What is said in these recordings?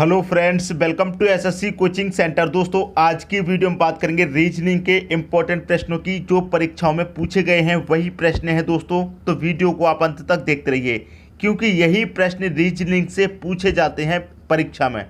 Hello friends, welcome to SSC coaching centre. दोस्तों, आज की वीडियो में बात करेंगे रीजनिंग के इंपॉर्टेंट प्रश्नों की जो परीक्षाओं में पूछे गए हैं। वही प्रश्न हैं दोस्तों, तो वीडियो को आप अंत तक देखते रहिए क्योंकि यही प्रश्न रीजनिंग से पूछे जाते हैं परीक्षा में।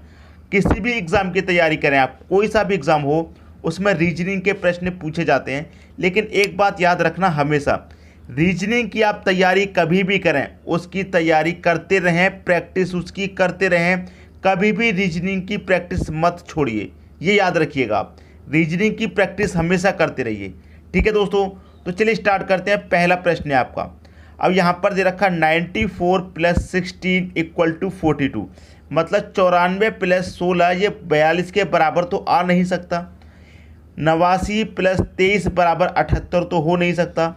किसी भी एग्ज़ाम की तैयारी करें आप, कोई सा भी एग्ज़ाम हो, उसमें रीजनिंग के प्रश्न पूछे जाते हैं। लेकिन एक बात याद रखना, हमेशा रीजनिंग की आप तैयारी कभी भी करें, उसकी तैयारी करते रहें, प्रैक्टिस उसकी करते रहें। कभी भी रीजनिंग की प्रैक्टिस मत छोड़िए, ये याद रखिएगा। आप रीजनिंग की प्रैक्टिस हमेशा करते रहिए। ठीक है दोस्तों, तो चलिए स्टार्ट करते हैं। पहला प्रश्न है आपका। अब यहाँ पर दे रखा 94 + 16 = 42, मतलब 94 + 16 ये 42 के बराबर तो आ नहीं सकता। 89 + 23 = 78 तो हो नहीं सकता।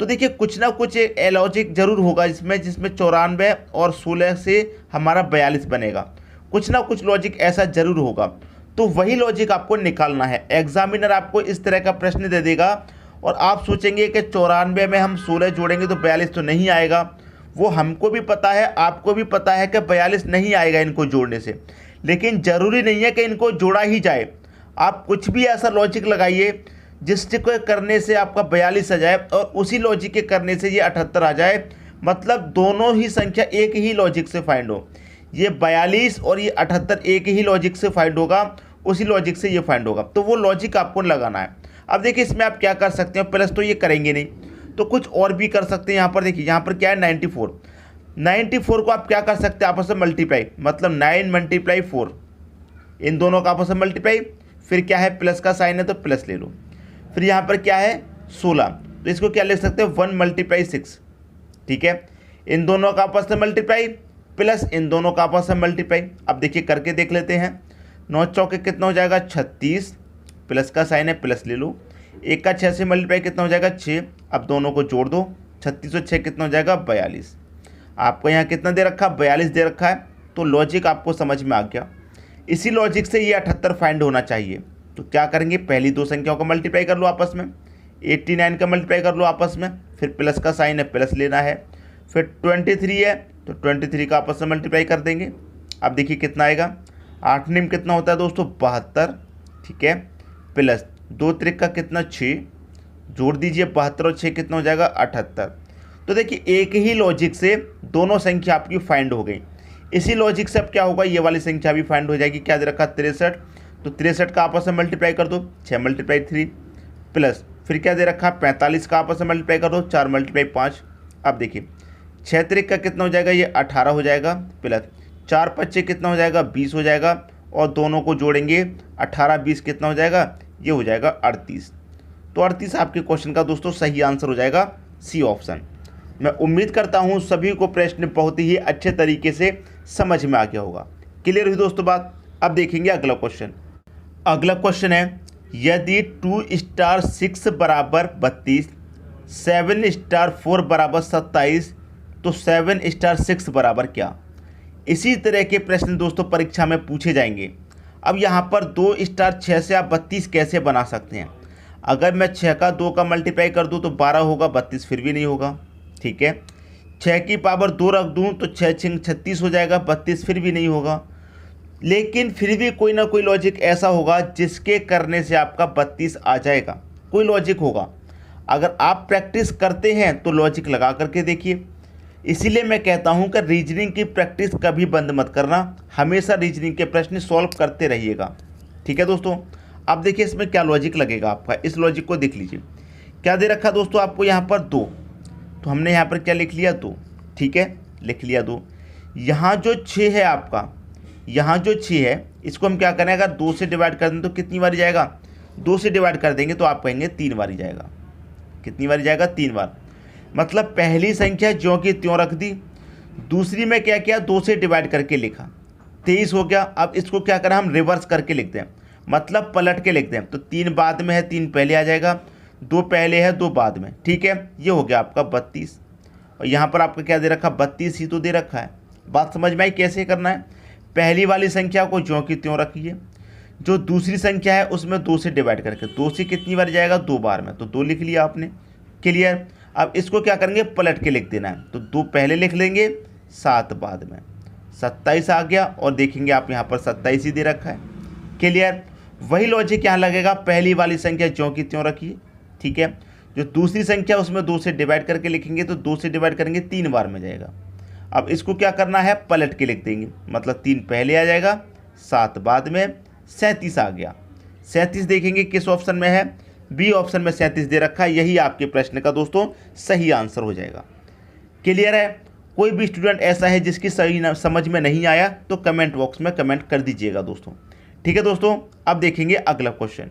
तो देखिए, कुछ ना कुछ लॉजिक जरूर होगा इसमें, जिसमें 94 और 16 से हमारा 42 बनेगा। कुछ ना कुछ लॉजिक ऐसा जरूर होगा, तो वही लॉजिक आपको निकालना है। एग्जामिनर आपको इस तरह का प्रश्न दे देगा और आप सोचेंगे कि 94 में हम 16 जोड़ेंगे तो 42 तो नहीं आएगा। वो हमको भी पता है, आपको भी पता है कि 42 नहीं आएगा इनको जोड़ने से, लेकिन ज़रूरी नहीं है कि इनको जोड़ा ही जाए। आप कुछ भी ऐसा लॉजिक लगाइए जिसको करने से आपका 42 आ जाए और उसी लॉजिक के करने से ये 78 आ जाए, मतलब दोनों ही संख्या एक ही लॉजिक से फाइंड हो। ये 42 और ये 78 एक ही लॉजिक से फाइंड होगा, उसी लॉजिक से ये फाइंड होगा, तो वो लॉजिक आपको लगाना है। अब देखिए, इसमें आप क्या कर सकते हैं, प्लस तो ये करेंगे नहीं, तो कुछ और भी कर सकते हैं। यहाँ पर देखिए, यहाँ पर क्या है 94 को आप क्या कर सकते हैं, आपस में मल्टीप्लाई, मतलब 9 × 4, इन दोनों का आपस में मल्टीप्लाई। फिर क्या है, प्लस का साइन है तो प्लस ले लो। फिर यहाँ पर क्या है 16, तो इसको क्या लिख सकते हैं 1 × 6। ठीक है, इन दोनों का आपस में मल्टीप्लाई प्लस इन दोनों का आपस में मल्टीप्लाई। अब देखिए करके देख लेते हैं। 9 चौके कितना हो जाएगा 36, प्लस का साइन है प्लस ले लो। 1 का 6 से मल्टीप्लाई कितना हो जाएगा 6। अब दोनों को जोड़ दो, 36 और 6 कितना हो जाएगा 42। आपको यहाँ कितना दे रखा, 42 दे रखा है, तो लॉजिक आपको समझ में आ गया। इसी लॉजिक से ये 78 फाइंड होना चाहिए। तो क्या करेंगे, पहली दो संख्याओं का मल्टीप्लाई कर लो आपस में, 89 का मल्टीप्लाई कर लो आपस में, फिर प्लस का साइन है प्लस लेना है। फिर 23 है तो 23 का आपस में मल्टीप्लाई कर देंगे। अब देखिए कितना आएगा, 8 में कितना होता है दोस्तों 72। ठीक है, प्लस 2 त्रिक का कितना 6, जोड़ दीजिए 72 और 6 कितना हो जाएगा 78। तो देखिए, एक ही लॉजिक से दोनों संख्या आपकी फाइंड हो गई। इसी लॉजिक से अब क्या होगा, ये वाली संख्या भी फाइंड हो जाएगी। क्या दे रखा 63, तो 63 का आपस में मल्टीप्लाई कर दो, 6 × 3 प्लस फिर क्या दे रखा 45 का आपस में मल्टीप्लाई कर दो, 4 × 5। अब देखिए 6 त्रिक का कितना हो जाएगा, ये 18 हो जाएगा, प्लस 4 × 5 कितना हो जाएगा 20 हो जाएगा, और दोनों को जोड़ेंगे 18 20 कितना हो जाएगा, ये हो जाएगा 38। तो 38 आपके क्वेश्चन का दोस्तों सही आंसर हो जाएगा सी ऑप्शन। मैं उम्मीद करता हूँ सभी को प्रश्न बहुत ही अच्छे तरीके से समझ में आ गया होगा। क्लियर हुई दोस्तों बात। अब देखेंगे अगला क्वेश्चन। अगला क्वेश्चन है, यदि 2 * 6 = 32, 7 * 4 = 27, तो 7 * 6 बराबर क्या। इसी तरह के प्रश्न दोस्तों परीक्षा में पूछे जाएंगे। अब यहाँ पर 2 * 6 से आप 32 कैसे बना सकते हैं। अगर मैं 6 का 2 का मल्टीप्लाई कर दूँ तो 12 होगा, 32 फिर भी नहीं होगा। ठीक है, 6 की पावर 2 रख दूँ तो 6 × 6 = 36 हो जाएगा, 32 फिर भी नहीं होगा। लेकिन फिर भी कोई ना कोई लॉजिक ऐसा होगा जिसके करने से आपका 32 आ जाएगा, कोई लॉजिक होगा। अगर आप प्रैक्टिस करते हैं तो लॉजिक लगा करके देखिए। इसीलिए मैं कहता हूं कि रीजनिंग की प्रैक्टिस कभी बंद मत करना, हमेशा रीजनिंग के प्रश्न सॉल्व करते रहिएगा। ठीक है दोस्तों, अब देखिए इसमें क्या लॉजिक लगेगा आपका, इस लॉजिक को देख लीजिए। क्या दे रखा दोस्तों आपको यहाँ पर 2, तो हमने यहाँ पर क्या लिख लिया 2। ठीक है, लिख लिया 2। यहाँ जो 6 है आपका, यहाँ जो 6 है, इसको हम क्या करें, अगर 2 से डिवाइड कर दें तो कितनी बार जाएगा, 2 से डिवाइड कर देंगे तो आप कहेंगे 3 बार जाएगा। कितनी बार जाएगा, 3 बार। मतलब पहली संख्या ज्यों की त्यों रख दी, दूसरी में क्या किया 2 से डिवाइड करके लिखा, 23 हो गया। अब इसको क्या करें, हम रिवर्स करके लिखते हैं, मतलब पलट के लिखते हैं। तो 3 बाद में है, 3 पहले आ जाएगा, 2 पहले है 2 बाद में। ठीक है, ये हो गया आपका 32। और यहाँ पर आपका क्या दे रखा, 32 ही तो दे रखा है। बात समझ में आई कैसे करना है। पहली वाली संख्या को ज्यों की त्यों रखिए, जो दूसरी संख्या है उसमें 2 से डिवाइड करके, 2 से कितनी बार जाएगा 2 बार में, तो 2 लिख लिया आपने। क्लियर। अब इसको क्या करेंगे, पलट के लिख देना है। तो 2 पहले लिख लेंगे, 7 बाद में, 27 आ गया और देखेंगे आप यहाँ पर 27 ही दे रखा है। क्लियर। वही लॉजिक यहाँ लगेगा, पहली वाली संख्या ज्यों की त्यों रखिए, ठीक है। जो दूसरी संख्या उसमें 2 से डिवाइड करके लिखेंगे तो 2 से डिवाइड करेंगे 3 बार में जाएगा। अब इसको क्या करना है, पलट के लिख देंगे, मतलब 3 पहले आ जाएगा, 7 बाद में, 37 आ गया। 37 देखेंगे किस ऑप्शन में है, बी ऑप्शन में 37 दे रखा है। यही आपके प्रश्न का दोस्तों सही आंसर हो जाएगा। क्लियर है। कोई भी स्टूडेंट ऐसा है जिसकी सही समझ में नहीं आया तो कमेंट बॉक्स में कमेंट कर दीजिएगा दोस्तों, ठीक है दोस्तों। अब देखेंगे अगला क्वेश्चन।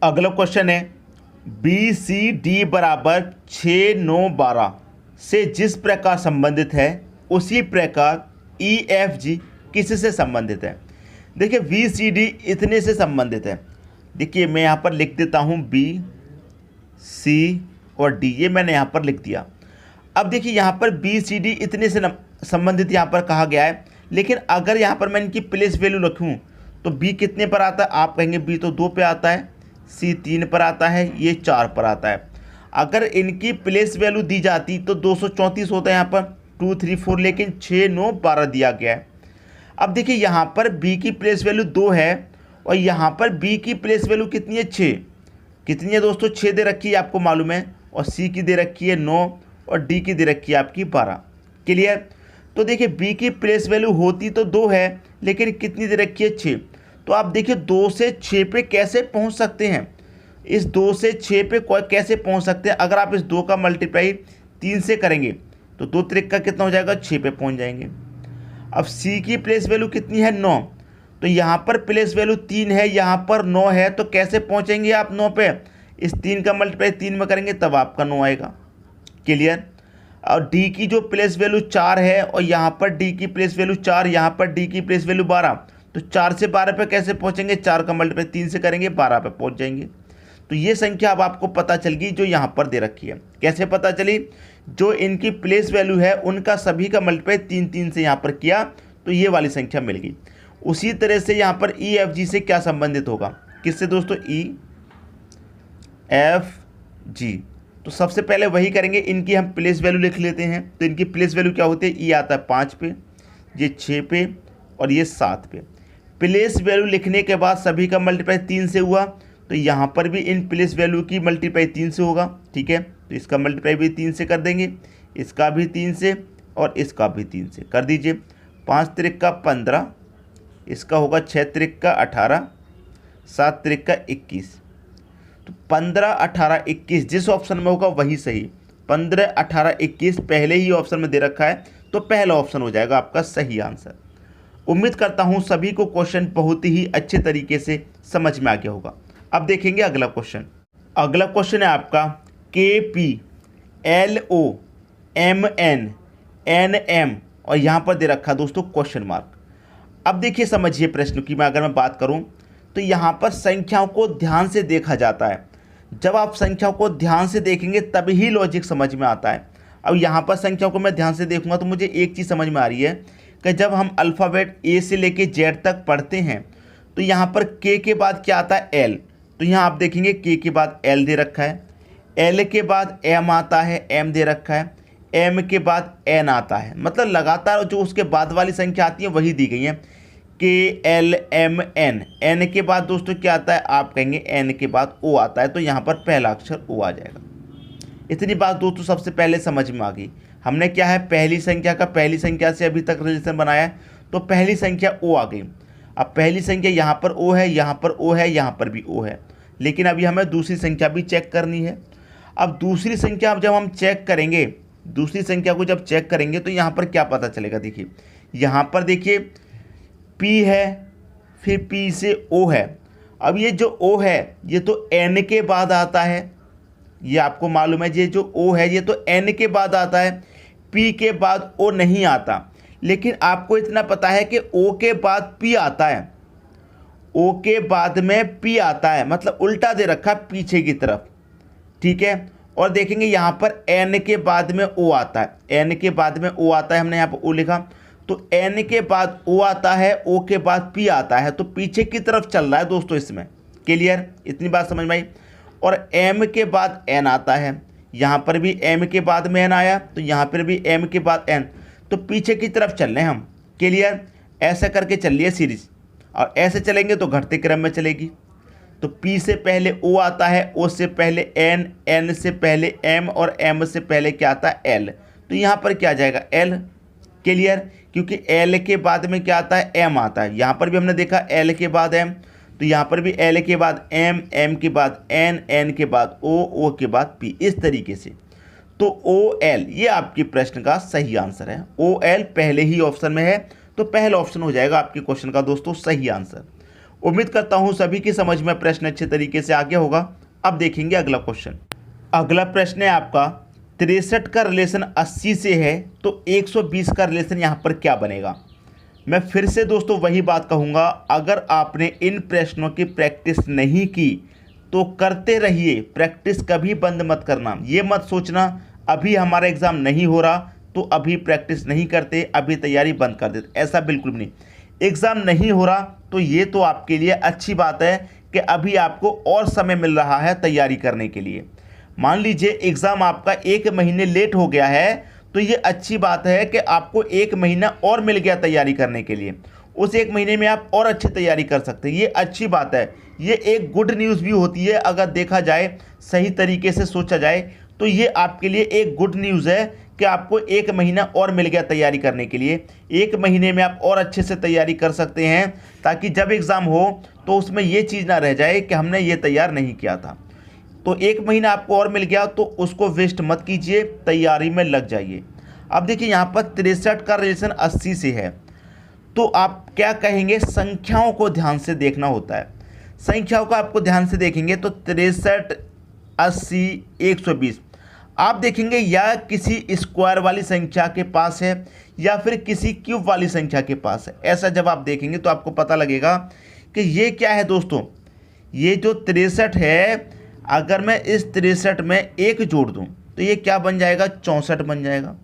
अगला क्वेश्चन है बी सी डी बराबर 6 9 12 से जिस प्रकार संबंधित है उसी प्रकार ई एफ जी किससे संबंधित है। देखिए बी सी डी इतने से संबंधित है। देखिए मैं यहाँ पर लिख देता हूँ बी सी और डी, ये मैंने यहाँ पर लिख दिया। अब देखिए यहाँ पर बी सी डी इतने से संबंधित यहाँ पर कहा गया है, लेकिन अगर यहाँ पर मैं इनकी प्लेस वैल्यू रखूँ तो बी कितने पर आता है, आप कहेंगे बी तो 2 पे आता है, सी 3 पर आता है, ये 4 पर आता है। अगर इनकी प्लेस वैल्यू दी जाती तो 234 होता है यहाँ पर 2 3 4, लेकिन 6 9 12 दिया गया है। अब देखिए यहाँ पर बी की प्लेस वैल्यू 2 है और यहाँ पर बी की प्लेस वैल्यू कितनी है, 6। कितनी है दोस्तों, 6 दे रखी है आपको मालूम है, और सी की दे रखी है 9 और डी की दे रखी है आपकी 12। क्लियर। तो देखिए बी की प्लेस वैल्यू होती तो 2 है, लेकिन कितनी दे रखी है, 6। तो आप देखिए 2 से 6 पे कैसे पहुंच सकते हैं, इस 2 से 6 पे कैसे पहुंच सकते हैं। अगर आप इस 2 का मल्टीप्लाई 3 से करेंगे तो 2 त्रिक का कितना हो जाएगा, 6 पे पहुंच जाएंगे। अब सी की प्लेस वैल्यू कितनी है, 9, तो यहाँ पर प्लेस वैल्यू 3 है, यहाँ पर 9 है, तो कैसे पहुँचेंगे आप 9 पे, इस 3 का मल्टीप्लाई 3 में करेंगे तब आपका 9 आएगा। क्लियर। और डी की जो प्लेस वैल्यू 4 है और यहाँ पर डी की प्लेस वैल्यू 4, यहाँ पर डी की प्लेस वैल्यू 12, तो 4 से 12 पे कैसे पहुँचेंगे, 4 का मल्टीप्लाई 3 से करेंगे 12 पे पहुँच जाएंगे। तो ये संख्या अब आपको पता चल गई जो यहाँ पर दे रखी है। कैसे पता चली, जो इनकी प्लेस वैल्यू है उनका सभी का मल्टीप्लाई 3 3 से यहाँ पर किया तो ये वाली संख्या मिल गई। उसी तरह से यहाँ पर ई एफ जी से क्या संबंधित होगा, किससे दोस्तों, ई एफ जी। तो सबसे पहले वही करेंगे, इनकी हम प्लेस वैल्यू लिख लेते हैं। तो इनकी प्लेस वैल्यू क्या होती है, ई आता है 5 पे, ये 6 पे और ये 7 पे। प्लेस वैल्यू लिखने के बाद सभी का मल्टीप्लाई 3 से हुआ, तो यहाँ पर भी इन प्लेस वैल्यू की मल्टीप्लाई 3 से होगा, ठीक है। तो इसका मल्टीप्लाई भी 3 से कर देंगे, इसका भी 3 से और इसका भी 3 से कर दीजिए। 5 त्रिक का 15, इसका होगा 6 त्रिक का 18, 7 त्रिक का 21। तो 15 18 21 जिस ऑप्शन में होगा वही सही। 15 18 21 पहले ही ऑप्शन में दे रखा है तो पहला ऑप्शन हो जाएगा आपका सही आंसर। उम्मीद करता हूं सभी को क्वेश्चन बहुत ही अच्छे तरीके से समझ में आ गया होगा। अब देखेंगे अगला क्वेश्चन। अगला क्वेश्चन है आपका KPLOMNNM और यहाँ पर दे रखा दोस्तों क्वेश्चन मार्क। अब देखिए समझिए प्रश्न की अगर मैं बात करूँ तो यहाँ पर संख्याओं को ध्यान से देखा जाता है। जब आप संख्याओं को ध्यान से देखेंगे तभी ही लॉजिक समझ में आता है। अब यहाँ पर संख्याओं को मैं ध्यान से देखूंगा तो मुझे एक चीज़ समझ में आ रही है कि जब हम अल्फ़ाबेट ए से लेके जेड तक पढ़ते हैं तो यहाँ पर के बाद क्या आता है, एल। तो यहाँ आप देखेंगे के के बाद एल दे रखा है, एल के बाद एम आता है, एम दे रखा है, एम के बाद एन आता है। मतलब लगातार जो उसके बाद वाली संख्या आती है वही दी गई है, के एल एम एन। एन के बाद दोस्तों क्या आता है, आप कहेंगे एन के बाद ओ आता है, तो यहाँ पर पहला अक्षर ओ आ जाएगा। इतनी बात दोस्तों सबसे पहले समझ में आ गई। हमने क्या है, पहली संख्या का पहली संख्या से अभी तक रिलेशन बनाया है, तो पहली संख्या ओ आ गई। अब पहली संख्या यहाँ पर ओ है, यहाँ पर ओ है, यहाँ पर भी ओ है, लेकिन अभी हमें दूसरी संख्या भी चेक करनी है। अब दूसरी संख्या जब हम चेक करेंगे, दूसरी संख्या को जब चेक करेंगे तो यहाँ पर क्या पता चलेगा, देखिए यहाँ पर देखिए पी है, फिर पी से ओ है। अब ये जो ओ है ये तो एन के बाद आता है, ये आपको मालूम है, ये जो ओ है ये तो एन के बाद आता है, पी के बाद ओ नहीं आता। लेकिन आपको इतना पता है कि ओ के बाद पी आता है, ओ के बाद में पी आता है, मतलब उल्टा दे रखा पीछे की तरफ, ठीक है। और देखेंगे यहाँ पर एन के बाद में ओ आता है, एन के बाद में ओ आता है, हमने यहाँ पर ओ लिखा, तो एन के बाद ओ आता है, ओ के बाद पी आता है, तो पीछे की तरफ चल रहा है दोस्तों इसमें। क्लियर, इतनी बात समझ में आई। और एम के बाद एन आता है, यहाँ पर भी एम के बाद में एन आया, तो यहाँ पर भी एम के बाद एन, तो पीछे की तरफ चल रहे हैं हम। क्लियर। ऐसा करके चल रही है सीरीज, और ऐसे चलेंगे तो घटते क्रम में चलेगी। तो P से पहले O आता है, O से पहले N, N से पहले M और M से पहले क्या आता है L। तो यहाँ पर क्या आ जाएगा L। क्लियर, क्योंकि L के बाद में क्या आता है M आता है। यहाँ पर भी हमने देखा L के बाद M, तो यहाँ पर भी L के बाद M, M के बाद N, N के बाद O, O के बाद P, इस तरीके से। तो OL ये आपके प्रश्न का सही आंसर है। OL पहले ही ऑप्शन में है, तो पहला ऑप्शन हो जाएगा आपके क्वेश्चन का दोस्तों सही आंसर। उम्मीद करता हूं सभी की समझ में प्रश्न अच्छे तरीके से आ गया होगा। अब देखेंगे अगला क्वेश्चन। अगला प्रश्न है आपका 63 का रिलेशन 80 से है, तो 120 का रिलेशन यहां पर क्या बनेगा। मैं फिर से दोस्तों वही बात कहूंगा, अगर आपने इन प्रश्नों की प्रैक्टिस नहीं की तो करते रहिए, प्रैक्टिस कभी बंद मत करना। ये मत सोचना अभी हमारा एग्ज़ाम नहीं हो रहा तो अभी प्रैक्टिस नहीं करते, अभी तैयारी बंद कर देते, ऐसा बिल्कुल भी नहीं। एग्ज़ाम नहीं हो रहा तो ये तो आपके लिए अच्छी बात है कि अभी आपको और समय मिल रहा है तैयारी करने के लिए। मान लीजिए एग्ज़ाम आपका 1 महीने लेट हो गया है, तो ये अच्छी बात है कि आपको 1 महीना और मिल गया तैयारी करने के लिए। उस 1 महीने में आप और अच्छी तैयारी कर सकते हैं, ये अच्छी बात है। ये एक गुड न्यूज़ भी होती है, अगर देखा जाए सही तरीके से सोचा जाए तो ये आपके लिए एक गुड न्यूज़ है कि आपको 1 महीना और मिल गया तैयारी करने के लिए। 1 महीने में आप और अच्छे से तैयारी कर सकते हैं, ताकि जब एग्ज़ाम हो तो उसमें ये चीज़ ना रह जाए कि हमने ये तैयार नहीं किया था। तो 1 महीना आपको और मिल गया तो उसको वेस्ट मत कीजिए, तैयारी में लग जाइए। अब देखिए यहाँ पर 63 का रिलेशन 80 से है, तो आप क्या कहेंगे, संख्याओं को ध्यान से देखना होता है। संख्याओं को आपको ध्यान से देखेंगे तो 63, 80, 120 आप देखेंगे या किसी स्क्वायर वाली संख्या के पास है या फिर किसी क्यूब वाली संख्या के पास है। ऐसा जब आप देखेंगे तो आपको पता लगेगा कि ये क्या है दोस्तों, ये जो 63 है, अगर मैं इस 63 में 1 जोड़ दूं तो ये क्या बन जाएगा, 64 बन जाएगा।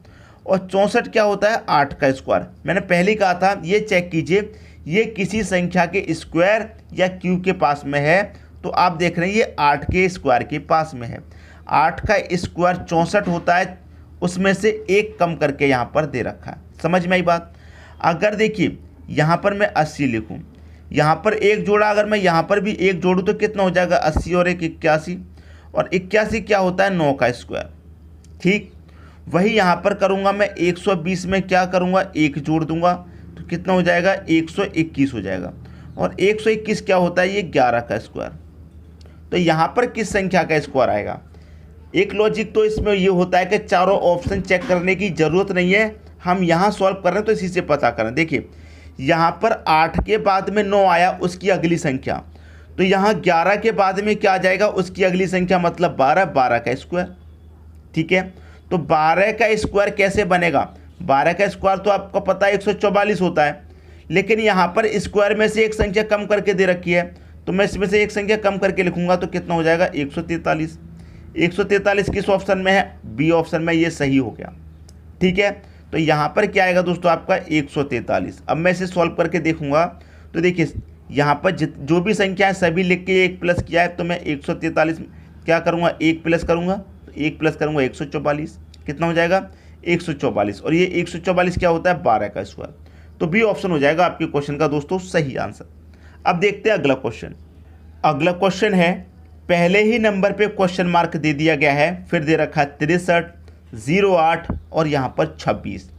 और 64 क्या होता है, 8 का स्क्वायर। मैंने पहले कहा था, ये चेक कीजिए, ये किसी संख्या के स्क्वायर या क्यूब के पास में है, तो आप देख रहे हैं ये 8 के स्क्वायर के पास में है। 8 का स्क्वायर 64 होता है, उसमें से 1 कम करके यहाँ पर दे रखा है। समझ में आई बात। अगर देखिए यहाँ पर मैं 80 लिखूँ, यहाँ पर 1 जोड़ा, अगर मैं यहाँ पर भी 1 जोड़ूँ तो कितना हो जाएगा, 80 और 1 81, और 81 क्या होता है, 9 का स्क्वायर। ठीक वही यहाँ पर करूँगा मैं 120 में क्या करूँगा, 1 जोड़ दूंगा तो कितना हो जाएगा, 121 हो जाएगा। और 121 क्या होता है, ये 11 का स्क्वायर। तो यहाँ पर किस संख्या का स्क्वायर आएगा। एक लॉजिक तो इसमें ये होता है कि चारों ऑप्शन चेक करने की ज़रूरत नहीं है, हम यहाँ सॉल्व कर रहे हैं तो इसी से पता करें। देखिए यहाँ पर 8 के बाद में 9 आया, उसकी अगली संख्या, तो यहाँ 11 के बाद में क्या आ जाएगा, उसकी अगली संख्या, मतलब 12, 12 का स्क्वायर। ठीक है, तो 12 का स्क्वायर कैसे बनेगा, 12 का स्क्वायर तो आपको पता है 144 होता है, लेकिन यहाँ पर स्क्वायर में से एक संख्या कम करके दे रखी है, तो मैं इसमें से एक संख्या कम करके लिखूंगा तो कितना हो जाएगा, 143। 143 किस ऑप्शन में है, बी ऑप्शन में, ये सही हो गया। ठीक है, तो यहाँ पर क्या आएगा दोस्तों आपका 143। अब मैं इसे सॉल्व करके देखूंगा तो देखिए यहाँ पर जो भी संख्या है सभी लिख के 1 प्लस किया है, तो मैं 143 क्या करूँगा, 1 प्लस करूँगा, तो 1 प्लस करूँगा 144, कितना हो जाएगा, 144। और ये 144 क्या होता है, 12 का स्क्वायर। तो बी ऑप्शन हो जाएगा आपके क्वेश्चन का दोस्तों सही आंसर। अब देखते हैं अगला क्वेश्चन। अगला क्वेश्चन है, पहले ही नंबर पे क्वेश्चन मार्क दे दिया गया है, फिर दे रखा है 63, 08 और यहाँ पर 26।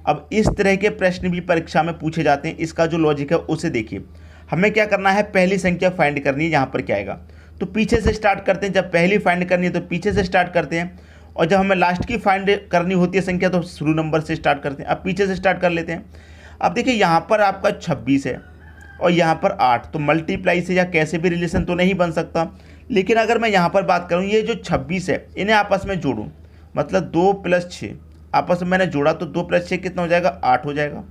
अब इस तरह के प्रश्न भी परीक्षा में पूछे जाते हैं, इसका जो लॉजिक है उसे देखिए। हमें क्या करना है, पहली संख्या फाइंड करनी है, यहाँ पर क्या आएगा, तो पीछे से स्टार्ट करते हैं। जब पहली फाइंड करनी है तो पीछे से स्टार्ट करते हैं, और जब हमें लास्ट की फाइंड करनी होती है संख्या तो शुरू नंबर से स्टार्ट करते हैं। अब पीछे से स्टार्ट कर लेते हैं। अब देखिए यहाँ पर आपका 26 है और यहाँ पर 8, तो मल्टीप्लाई से या कैसे भी रिलेशन तो नहीं बन सकता, लेकिन अगर मैं यहाँ पर बात करूँ, ये जो 26 है इन्हें आपस में जोड़ूँ, मतलब 2 + 6 आपस में मैंने जोड़ा तो 2 + 6 कितना हो जाएगा, 8 हो जाएगा।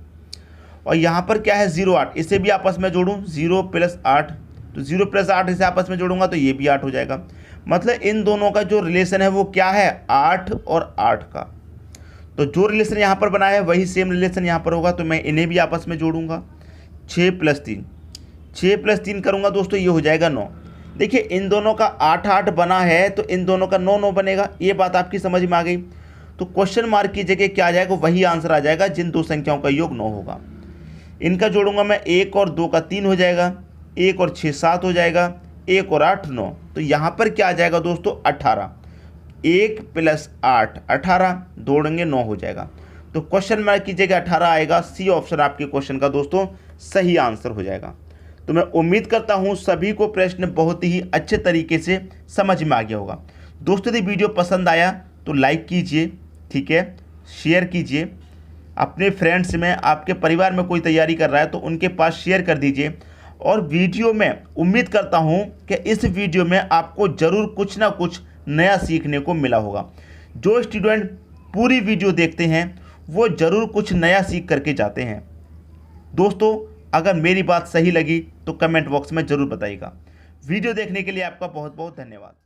और यहाँ पर क्या है 08, इसे भी आपस में जोड़ूँ, 0 + 8, तो 0 + 8 इसे आपस में जोड़ूंगा तो ये भी 8 हो जाएगा। मतलब इन दोनों का जो रिलेशन है वो क्या है, 8 और 8 का। तो जो रिलेशन यहाँ पर बना है वही सेम रिलेशन यहाँ पर होगा, तो मैं इन्हें भी आपस में जोड़ूंगा। 6 + 3, 6 + 3 करूँगा दोस्तों, ये हो जाएगा 9। देखिए इन दोनों का 8 8 बना है तो इन दोनों का 9 9 बनेगा। ये बात आपकी समझ में आ गई। तो क्वेश्चन मार्क की जगह क्या आ जाएगा, वही आंसर आ जाएगा जिन दो संख्याओं का योग 9 होगा। इनका जोड़ूंगा मैं, 1 और 2 का 3 हो जाएगा, 1 और 6 7 हो जाएगा, 1 और 8 9। तो यहाँ पर क्या आ जाएगा दोस्तों 18, 1 + 8 18, जोड़ेंगे 9 हो जाएगा। तो क्वेश्चन मार्क कीजिएगा 18 आएगा। सी ऑप्शन आपके क्वेश्चन का दोस्तों सही आंसर हो जाएगा। तो मैं उम्मीद करता हूँ सभी को प्रश्न बहुत ही अच्छे तरीके से समझ में आ गया होगा। दोस्तों यदि वीडियो पसंद आया तो लाइक कीजिए, ठीक है, शेयर कीजिए अपने फ्रेंड्स में, आपके परिवार में कोई तैयारी कर रहा है तो उनके पास शेयर कर दीजिए। और वीडियो में उम्मीद करता हूं कि इस वीडियो में आपको ज़रूर कुछ ना कुछ नया सीखने को मिला होगा। जो स्टूडेंट पूरी वीडियो देखते हैं वो ज़रूर कुछ नया सीख करके जाते हैं। दोस्तों अगर मेरी बात सही लगी तो कमेंट बॉक्स में ज़रूर बताइएगा। वीडियो देखने के लिए आपका बहुत बहुत धन्यवाद।